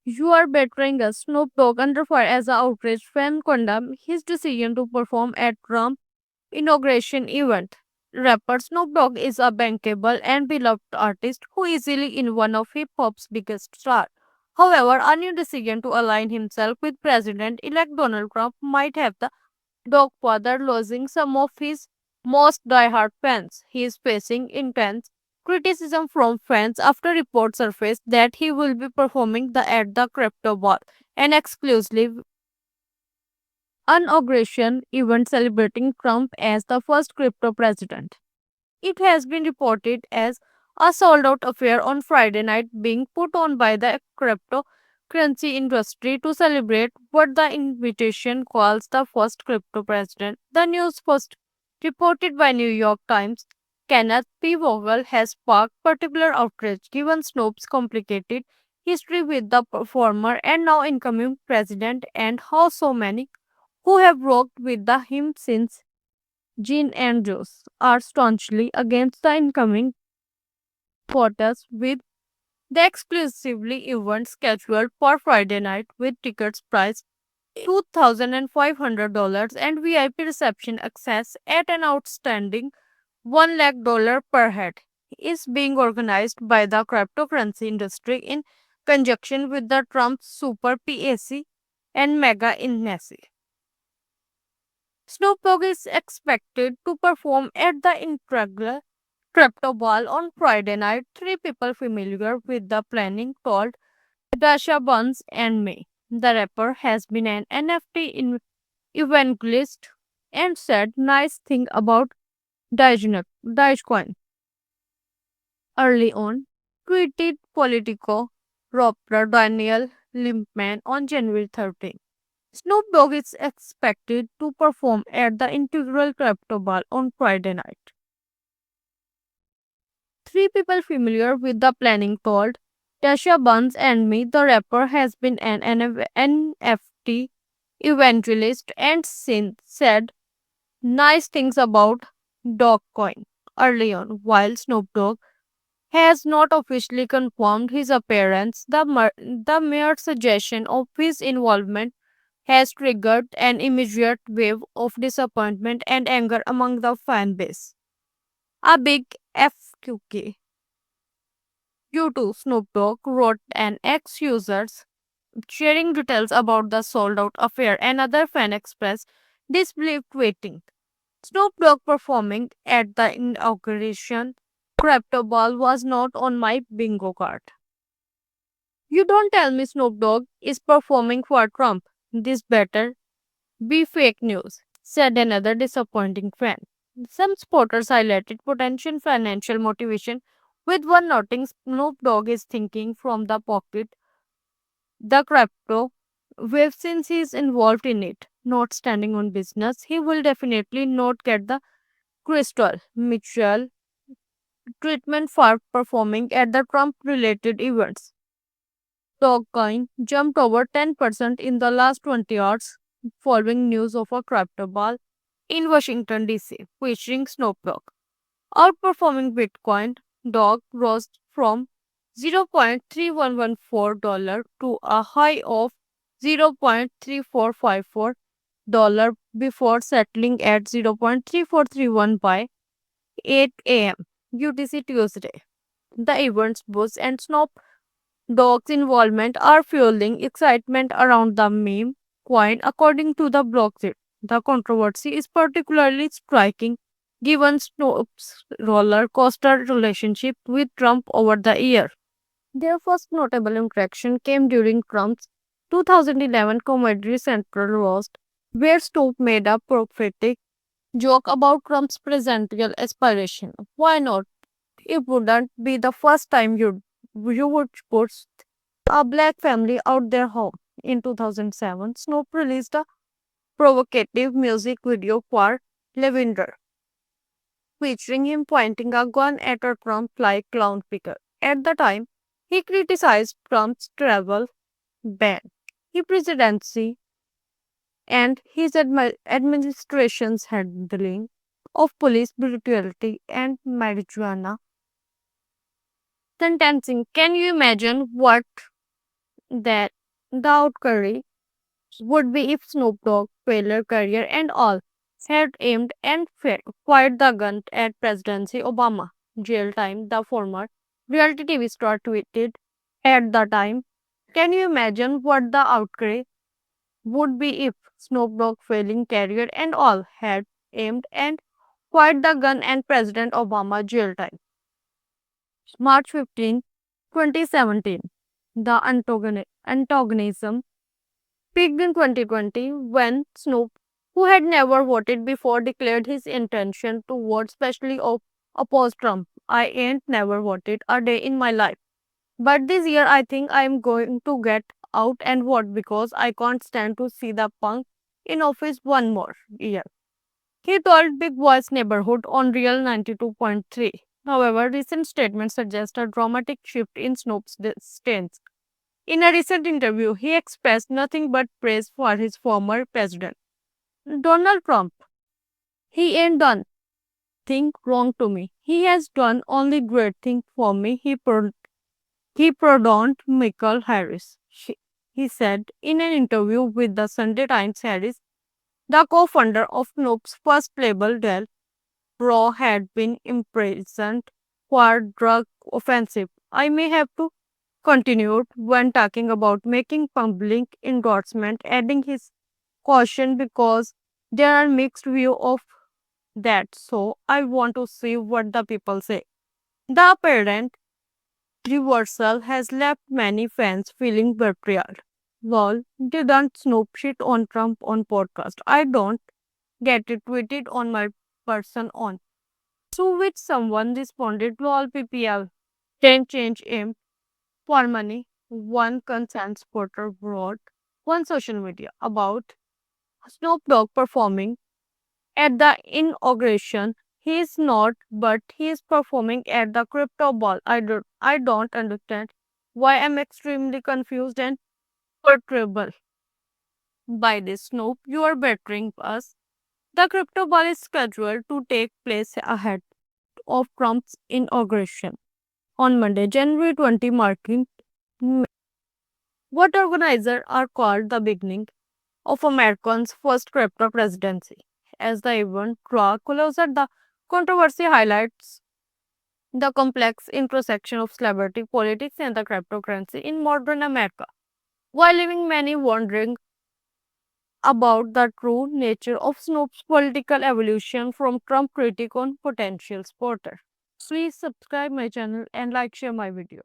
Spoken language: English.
You are betraying us. Snoop Dogg under fire as an outraged fan condemned his decision to perform at Trump inauguration event. Rapper Snoop Dogg is a bankable and beloved artist who easily in one of hip hop's biggest stars. However, a new decision to align himself with President-elect Donald Trump might have the Dog father losing some of his most diehard fans. He is facing intense criticism from fans after reports surfaced that he will be performing at the Crypto Ball, an exclusive inauguration event celebrating Trump as the first crypto president. It has been reported as a sold out affair on Friday night being put on by the cryptocurrency industry to celebrate what the invitation calls the first crypto president. The news first reported by New York Times Kenneth P. Vogel has sparked particular outrage given Snoop's complicated history with the former and now incoming president and how so many who have worked with him since Jean Andrews are staunchly against the incoming quotas with the exclusively event scheduled for Friday night with tickets priced $2,500 and VIP reception access at an outstanding $1 lakh per head is being organized by the cryptocurrency industry in conjunction with the Trump Super PAC and Mega Innesi. Snoop Dogg is expected to perform at the integral Crypto Ball on Friday night. Three people familiar with the planning told Dasha Buns and me. The rapper has been an NFT evangelist and said nice thing about Dogecoin early on, tweeted Politico reporter Daniel Limpman on January 13. Snoop Dogg is expected to perform at the Integral Crypto Ball on Friday night. Three people familiar with the planning told Tasha Buns and me the rapper has been an NFT evangelist and since said nice things about Dogecoin early on. While Snoop Dogg has not officially confirmed his appearance, the mere suggestion of his involvement has triggered an immediate wave of disappointment and anger among the fan base. A big FQK. U2 Snoop Dogg wrote an ex users sharing details about the sold out affair. Another fan expressed disbelief tweeting. Snoop Dogg performing at the inauguration crypto ball was not on my bingo card. You don't tell me Snoop Dogg is performing for Trump. This better be fake news, said another disappointing fan. Some supporters highlighted potential financial motivation, with one noting Snoop Dogg is thinking from the pocket the crypto wave since he is involved in it, not standing on business. He will definitely not get the Crystal Mitchell treatment for performing at the Trump related events. Dogecoin jumped over 10% in the last 20 hours following news of a crypto ball in Washington, D.C., featuring Snoop Dogg. Outperforming Bitcoin, Dog rose from $0.3114 to a high of $0.3454 before settling at 0.3431 by 8 a.m. UTC Tuesday. The event's boost and Snoop Dogg's involvement are fueling excitement around the meme coin, according to the blockchain. The controversy is particularly striking given Snoop's roller coaster relationship with Trump over the year. Their first notable interaction came during Trump's 2011 Comedy Central roast, where Snoop made a prophetic joke about Trump's presidential aspiration. Why not? It wouldn't be the first time you would put a black family out their home. In 2007, Snoop released a provocative music video for Lavender, featuring him pointing a gun at a Trump like clown figure. At the time, he criticized Trump's travel ban, his presidency, and his administration's handling of police brutality and marijuana sentencing. Can you imagine what that the outcry would be if Snoop Dogg failure career and all had aimed and fired the gun at Presidency Obama. Jail time, the former reality TV star tweeted at the time. Can you imagine what the outcry would be if Snoop Dogg failing career and all had aimed and fired the gun at President Obama jail time? March 15, 2017. The antagonism peaked in 2020 when Snoop, who had never voted before, declared his intention to vote, especially oppose Trump. I ain't never voted a day in my life. But this year, I think I am going to get out and vote because I can't stand to see the punk in office one more year. He told Big Boys Neighborhood on Real 92.3. However, recent statements suggest a dramatic shift in Snoop's stance. In a recent interview, he expressed nothing but praise for his former president, Donald Trump. He ain't done thing wrong to me. He has done only great thing for me. He pardoned Michael Harris. He said in an interview with the Sunday Times. Harris, the co-founder of Snoop's first label, Del Pro, had been imprisoned for drug offensive. I may have to continued when talking about making public endorsement, adding his caution because there are mixed view of that. So I want to see what the people say. The apparent reversal has left many fans feeling betrayed. Lol, didn't Snoop shit on Trump on podcast? I don't get it tweeted on my person on. To which someone responded, lol PPL. Can change aim for money. One consent supporter wrote on social media about Snoop Dogg performing at the inauguration. He is not, but he is performing at the crypto ball. I don't understand why I'm extremely confused and perturbed by this. Snoop, you are bettering us. The crypto ball is scheduled to take place ahead of Trump's inauguration on Monday, January 20, marking what organizers are called the beginning of America's first crypto presidency. As the event draws closer, the controversy highlights the complex intersection of celebrity politics and the cryptocurrency in modern America, while leaving many wondering about the true nature of Snoop's political evolution from Trump critic on potential supporter. Please subscribe my channel and like share my video.